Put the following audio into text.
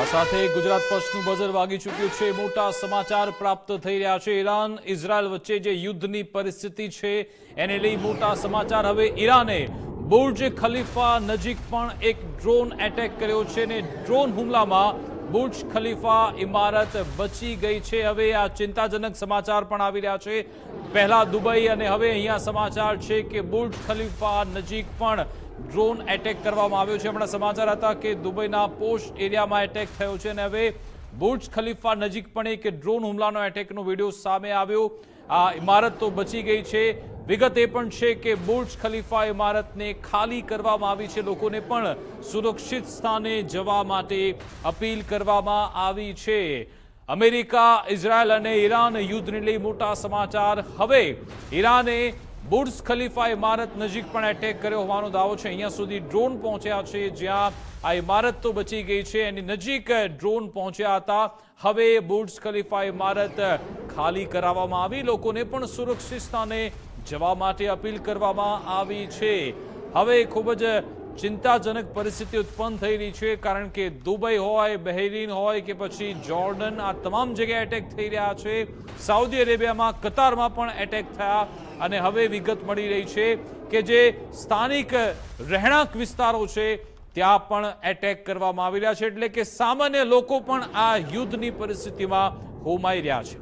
આ સાથે ગુજરાત ફર્સ્ટનું બઝર વાગી ચૂક્યું છે। મોટા સમાચાર પ્રાપ્ત થઈ રહ્યા છે। ઈરાન ઇઝરાયલ વચ્ચે જે યુદ્ધની પરિસ્થિતિ છે એને લઈ મોટા સમાચાર। હવે ઈરાને બુર્જ ખલીફા નજીક પણ એક ડ્રોન એટેક કર્યો છે અને ડ્રોન હુમલામાં બુર્જ ખલીફા ઇમારત બચી ગઈ છે। હવે આ ચિંતાજનક સમાચાર પણ આવી રહ્યા છે। પહેલા દુબઈ અને હવે અહીંયા સમાચાર છે કે બુર્જ ખલીફા નજીક પણ ડ્રોન એટેક કરવામાં આવ્યો છે। હમણાં સમાચાર હતા કે દુબઈના પોસ્ટ એરિયામાં એટેક થયો છે અને હવે બુર્જ ખલીફા નજીક પણ એક ડ્રોન હુમલાનો એટેકનો વિડીયો સામે આવ્યો। આ ઇમારત તો બચી ગઈ છે। વિગત એ પણ છે કે બુર્જ ખલીફા ઇમારતને ખાલી કરવામાં આવી છે। લોકોને પણ સુરક્ષિત સ્થાને જવા માટે અપીલ કરવામાં આવી છે। અમેરિકા, ઇઝરાયલ અને ઈરાન યુદ્ધને લઈ મોટા સમાચાર। હવે ઈરાને બુર્જ ખલીફા ઇમારત નજીક પણ એટેક કર્યો હોવાનો દાવો છે। અહીંયા સુધી ડ્રોન પહોંચ્યા છે, જ્યાં આ ઇમારત તો બચી ગઈ છે એની નજીક ડ્રોન પહોંચ્યા હતા। હવે બુર્જ ખલીફા ઇમારત ખાલી કરાવવામાં આવી, લોકોને પણ સુરક્ષિત સ્થાને જવા માટે અપીલ કરવામાં આવી છે। હવે ખૂબ જ ચિંતાજનક પરિસ્થિતિ ઉત્પન્ન થઈ રહી છે, કારણ કે દુબઈ હોય, બહેરીન હોય કે પછી જોર્ડન, આ તમામ જગ્યાએ એટેક થઈ રહ્યા છે। સાઉદી અરેબિયામાં, કતારમાં પણ એટેક થયા અને હવે વિગત મળી રહી છે કે જે સ્થાનિક રહેણાંક વિસ્તારો છે ત્યાં પણ એટેક કરવામાં આવી રહ્યા છે। એટલે કે સામાન્ય લોકો પણ આ યુદ્ધની પરિસ્થિતિમાં હોમાઈ રહ્યા છે।